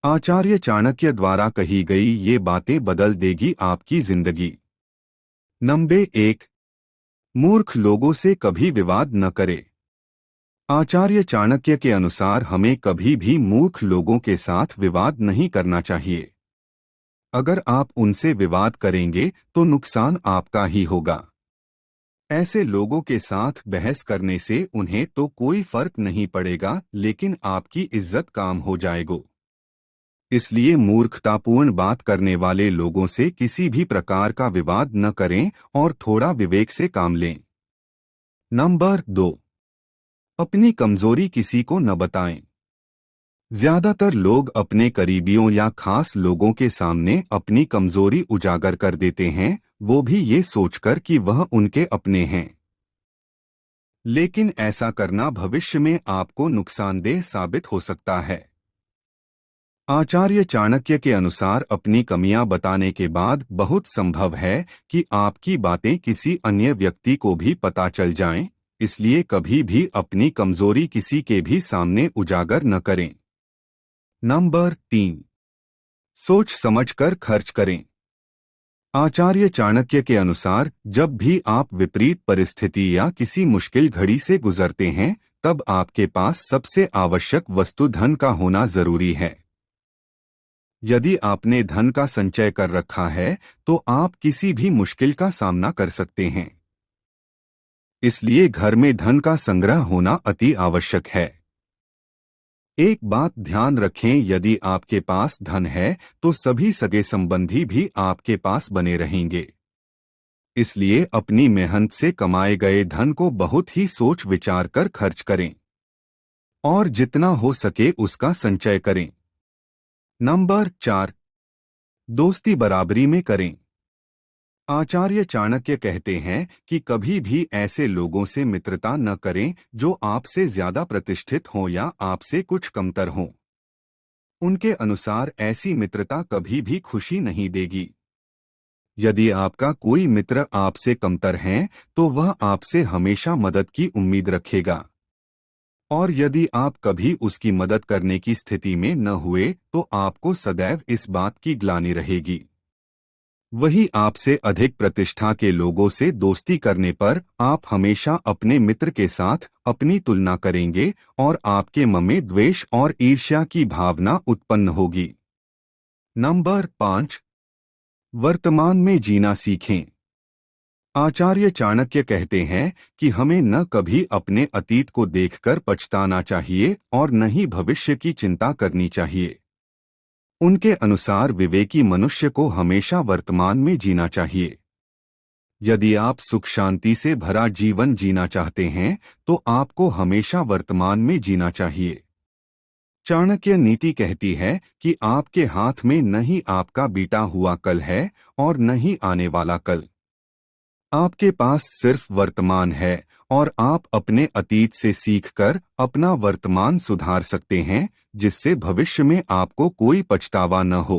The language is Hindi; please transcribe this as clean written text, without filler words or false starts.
आचार्य चाणक्य द्वारा कही गई ये बातें बदल देगी आपकी जिंदगी। नंबर 1। मूर्ख लोगों से कभी विवाद न करें। आचार्य चाणक्य के अनुसार हमें कभी भी मूर्ख लोगों के साथ विवाद नहीं करना चाहिए। अगर आप उनसे विवाद करेंगे तो नुकसान आपका ही होगा। ऐसे लोगों के साथ बहस करने से उन्हें तो कोई फर्क नहीं पड़ेगा, लेकिन आपकी इज्जत काम हो जाएगी। इसलिए मूर्खतापूर्ण बात करने वाले लोगों से किसी भी प्रकार का विवाद न करें और थोड़ा विवेक से काम लें। नंबर 2। अपनी कमजोरी किसी को न बताएं। ज्यादातर लोग अपने करीबियों या खास लोगों के सामने अपनी कमजोरी उजागर कर देते हैं, वो भी ये सोचकर कि वह उनके अपने हैं। लेकिन ऐसा करना भविष्य में आपको नुकसानदेह साबित हो सकता है। आचार्य चाणक्य के अनुसार अपनी कमियां बताने के बाद बहुत संभव है कि आपकी बातें किसी अन्य व्यक्ति को भी पता चल जाएं, इसलिए कभी भी अपनी कमजोरी किसी के भी सामने उजागर न करें। नंबर 3। सोच समझकर खर्च करें। आचार्य चाणक्य के अनुसार जब भी आप विपरीत परिस्थिति या किसी मुश्किल घड़ी से गुजरते हैं, तब आपके पास सबसे आवश्यक वस्तु धन का होना जरूरी है। यदि आपने धन का संचय कर रखा है तो आप किसी भी मुश्किल का सामना कर सकते हैं। इसलिए घर में धन का संग्रह होना अति आवश्यक है। एक बात ध्यान रखें, यदि आपके पास धन है तो सभी सगे संबंधी भी आपके पास बने रहेंगे। इसलिए अपनी मेहनत से कमाए गए धन को बहुत ही सोच विचार कर खर्च करें और जितना हो सके उसका संचय करें। नंबर 4। दोस्ती बराबरी में करें। आचार्य चाणक्य कहते हैं कि कभी भी ऐसे लोगों से मित्रता न करें जो आपसे ज्यादा प्रतिष्ठित हों या आपसे कुछ कमतर हों। उनके अनुसार ऐसी मित्रता कभी भी खुशी नहीं देगी। यदि आपका कोई मित्र आपसे कमतर है तो वह आपसे हमेशा मदद की उम्मीद रखेगा, और यदि आप कभी उसकी मदद करने की स्थिति में न हुए तो आपको सदैव इस बात की ग्लानि रहेगी। वही आपसे अधिक प्रतिष्ठा के लोगों से दोस्ती करने पर आप हमेशा अपने मित्र के साथ अपनी तुलना करेंगे और आपके मन में द्वेष और ईर्ष्या की भावना उत्पन्न होगी। नंबर 5। वर्तमान में जीना सीखें। आचार्य चाणक्य कहते हैं कि हमें न कभी अपने अतीत को देखकर पछताना चाहिए और न ही भविष्य की चिंता करनी चाहिए। उनके अनुसार विवेकी मनुष्य को हमेशा वर्तमान में जीना चाहिए। यदि आप सुख शांति से भरा जीवन जीना चाहते हैं तो आपको हमेशा वर्तमान में जीना चाहिए। चाणक्य नीति कहती है कि आपके हाथ में न ही आपका बीता हुआ कल है और न ही आने वाला कल। आपके पास सिर्फ वर्तमान है और आप अपने अतीत से सीखकर अपना वर्तमान सुधार सकते हैं, जिससे भविष्य में आपको कोई पछतावा न हो।